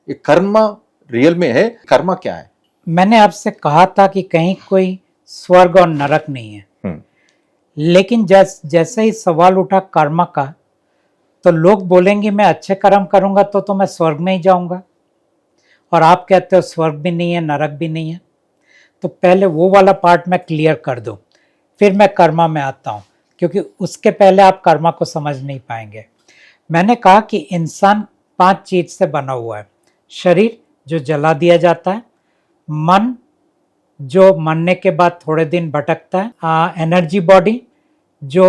ये कर्म रियल में है? कर्म क्या है? मैंने आपसे कहा था कि कहीं कोई स्वर्ग और नरक नहीं है, लेकिन जैसे ही सवाल उठा कर्म का, तो लोग बोलेंगे मैं अच्छे कर्म करूंगा तो मैं स्वर्ग में ही जाऊंगा, और आप कहते हो स्वर्ग भी नहीं है नरक भी नहीं है। तो पहले वो वाला पार्ट मैं क्लियर कर दूं, फिर मैं कर्मा में आता हूं, क्योंकि उसके पहले आप कर्मा को समझ नहीं पाएंगे। मैंने कहा कि इंसान 5 चीज से बना हुआ है। शरीर जो जला दिया जाता है, मन जो मरने के बाद थोड़े दिन भटकता है, एनर्जी बॉडी जो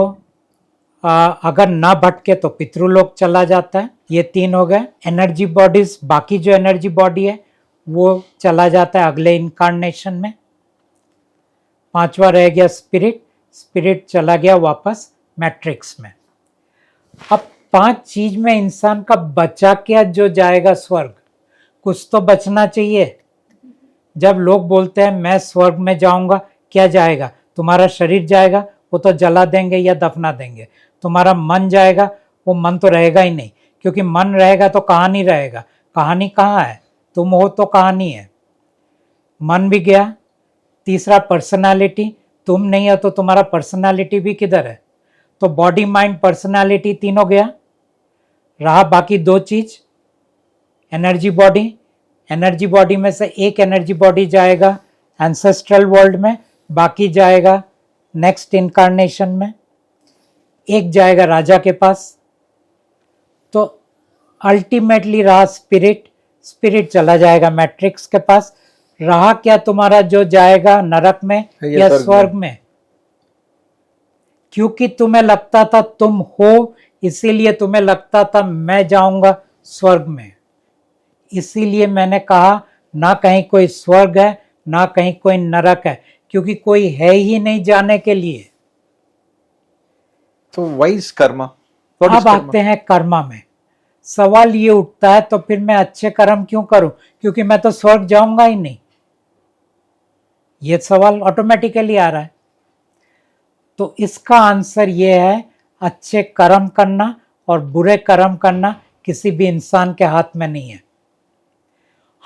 अगर ना भटके तो पितृलोक चला जाता है। ये 3 हो गए एनर्जी बॉडीज। बाकी जो एनर्जी बॉडी है वो चला जाता है अगले इनकारनेशन में। 5वां रह गया स्पिरिट। स्पिरिट चला गया वापस मैट्रिक्स में। अब 5 चीज में इंसान का बचा क्या जो जाएगा स्वर्ग? कुछ तो बचना चाहिए। जब लोग बोलते हैं मैं स्वर्ग में जाऊंगा, क्या जाएगा? तुम्हारा शरीर जाएगा, वो तो जला देंगे या दफना देंगे। तुम्हारा मन जाएगा, वो मन तो रहेगा ही नहीं, क्योंकि मन रहेगा तो कहानी रहेगा। कहानी कहाँ है? तुम हो तो कहानी है। मन भी गया। तीसरा पर्सनालिटी, तुम नहीं हो तो तुम्हारा पर्सनालिटी भी किधर है? तो बॉडी माइंड पर्सनालिटी तीनों गया। रहा बाकी 2 चीज, एनर्जी बॉडी। एनर्जी बॉडी में से एक एनर्जी बॉडी जाएगा एंसेस्ट्रल वर्ल्ड में, बाकी जाएगा नेक्स्ट इनकारनेशन में, एक जाएगा राजा के पास। तो अल्टीमेटली रहा स्पिरिट। स्पिरिट चला जाएगा मैट्रिक्स के पास। रहा क्या तुम्हारा जो जाएगा नरक में या स्वर्ग में? क्योंकि तुम्हें लगता था तुम हो, इसीलिए तुम्हें लगता था मैं जाऊंगा स्वर्ग में। इसीलिए मैंने कहा ना कहीं कोई स्वर्ग है ना कहीं कोई नरक है, क्योंकि कोई है ही नहीं जाने के लिए। तो व्हाई इज कर्मा? अब आते हैं कर्मा में। सवाल ये उठता है तो फिर मैं अच्छे कर्म क्यों करूं, क्योंकि मैं तो स्वर्ग जाऊंगा ही नहीं। ये सवाल ऑटोमेटिकली आ रहा है। तो इसका आंसर ये है, अच्छे कर्म करना और बुरे कर्म करना किसी भी इंसान के हाथ में नहीं है।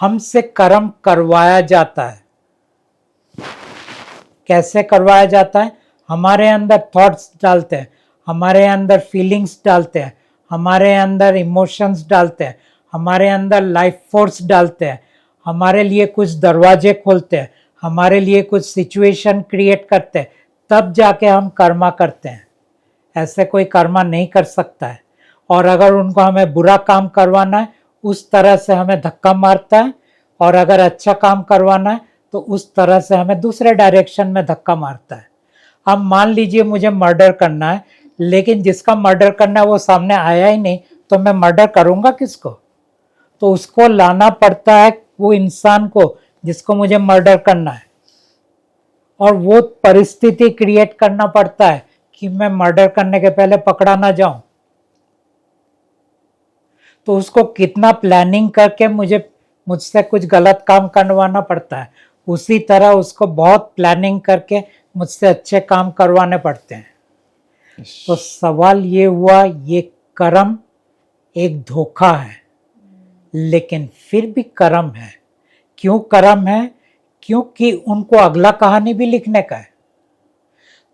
हमसे कर्म करवाया जाता है। कैसे करवाया जाता है? हमारे अंदर थॉट्स डालते हैं, हमारे अंदर फीलिंग्स डालते हैं, हमारे अंदर इमोशंस डालते हैं, हमारे अंदर लाइफ फोर्स डालते हैं, हमारे लिए कुछ दरवाजे खोलते हैं, हमारे लिए कुछ सिचुएशन क्रिएट करते हैं, तब जाके हम कर्मा करते हैं। ऐसे कोई कर्मा नहीं कर सकता है। और अगर उनको हमें बुरा काम करवाना है उस तरह से हमें धक्का मारता है, और अगर अच्छा काम करवाना है तो उस तरह से हमें दूसरे डायरेक्शन में धक्का मारता है। अब मान लीजिए मुझे मर्डर करना है, लेकिन जिसका मर्डर करना है वो सामने आया ही नहीं, तो मैं मर्डर करूंगा किसको? तो उसको लाना पड़ता है वो इंसान को जिसको मुझे मर्डर करना है, और वो परिस्थिति क्रिएट करना पड़ता है कि मैं मर्डर करने के पहले पकड़ा ना जाऊं। तो उसको कितना प्लानिंग करके मुझसे कुछ गलत काम करवाना पड़ता है, उसी तरह उसको बहुत प्लानिंग करके मुझसे अच्छे काम करवाने पड़ते हैं। तो सवाल ये हुआ, ये कर्म एक धोखा है, लेकिन फिर भी कर्म है। क्यों कर्म है? क्योंकि उनको अगला कहानी भी लिखने का है।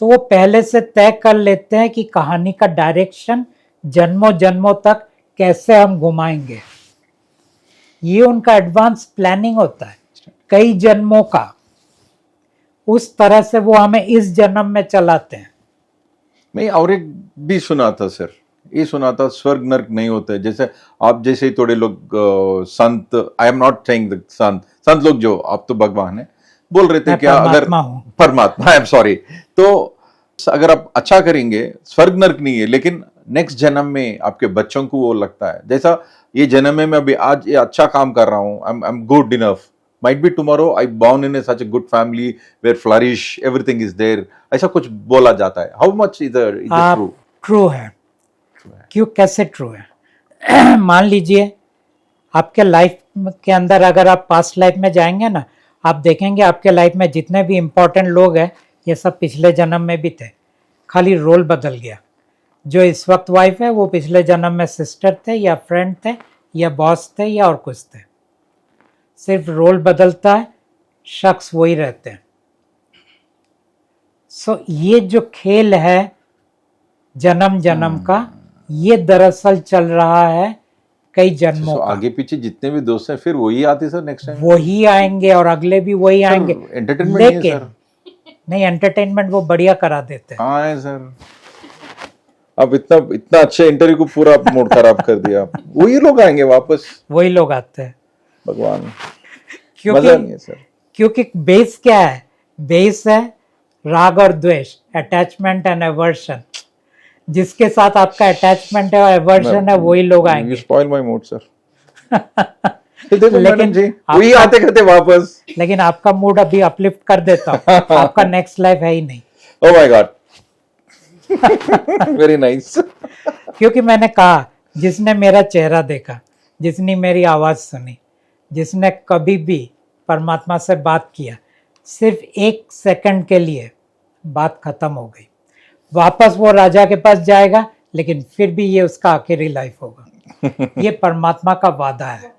तो वो पहले से तय कर लेते हैं कि कहानी का डायरेक्शन जन्मों जन्मों तक कैसे हम घुमाएंगे। ये उनका एडवांस प्लानिंग होता है कई जन्मों का। उस तरह से वो हमें इस जन्म में चलाते हैं। मैं और एक भी सुना था सर, ये सुना था स्वर्ग नर्क नहीं होता है। जैसे आप जैसे ही थोड़े लोग संत, I am not saying the संत लोग, जो आप तो भगवान है बोल रहे थे, क्या अगर परमात्मा, आई एम सॉरी, तो अगर आप अच्छा करेंगे स्वर्ग नर्क नहीं है, लेकिन नेक्स्ट जन्म में आपके बच्चों को वो लगता है जैसा ये जन्म में मैं अभी आज ये अच्छा काम कर रहा हूँ, I am good enough, might be tomorrow I born in such a good family where flourish everything is there, ऐसा कुछ बोला जाता है। How much is true? True है। क्यों, कैसे ट्रू है? मान लीजिए आपके लाइफ के अंदर अगर आप पास्ट लाइफ में जाएंगे ना, आप देखेंगे आपके लाइफ में जितने भी इम्पोर्टेंट लोग हैं ये सब पिछले जन्म में भी थे, खाली रोल बदल गया। जो इस वक्त वाइफ है वो पिछले जन्म में सिस्टर थे या फ्रेंड थे या बॉस थे या और कुछ थे। सिर्फ रोल बदलता है, शख्स वही रहते हैं। सो ये जो खेल है जन्म जन्म का, ये दरअसल चल रहा है कई जन्मों का। आगे पीछे जितने भी दोस्त हैं फिर वही आते सर नेक्स्ट टाइम, वही आएंगे और अगले भी वही आएंगे। एंटरटेनमेंट नहीं है लेकिन सर। नहीं, एंटरटेनमेंट वो बढ़िया करा देते हैं। हाँ है सर। अब इतना इतना अच्छे इंटरव्यू को पूरा मूड खराब कर दिया आप। वही लोग आएंगे वापस, वही लोग आते हैं। भगवान, मजा नहीं है सर। क्योंकि बेस क्या है? बेस है राग और द्वेष, अटैचमेंट एंड एवर्शन। जिसके साथ आपका अटैचमेंट है और एवर्शन है वही लोग यू आएंगे। Spoil my mood sir. देखो लेकिन मैडम जी, वही आते करते वापस। लेकिन आपका मूड अभी अपलिफ्ट कर देता हूँ। आपका नेक्स्ट लाइफ है ही नहीं। Oh my God, very nice. क्योंकि मैंने कहा, जिसने मेरा चेहरा देखा, जिसने मेरी आवाज सुनी, जिसने कभी भी परमात्मा से बात किया, सिर्फ 1 सेकंड के लिए बात खत्म हो गई। वापस वो राजा के पास जाएगा, लेकिन फिर भी ये उसका आखिरी लाइफ होगा। ये परमात्मा का वादा है।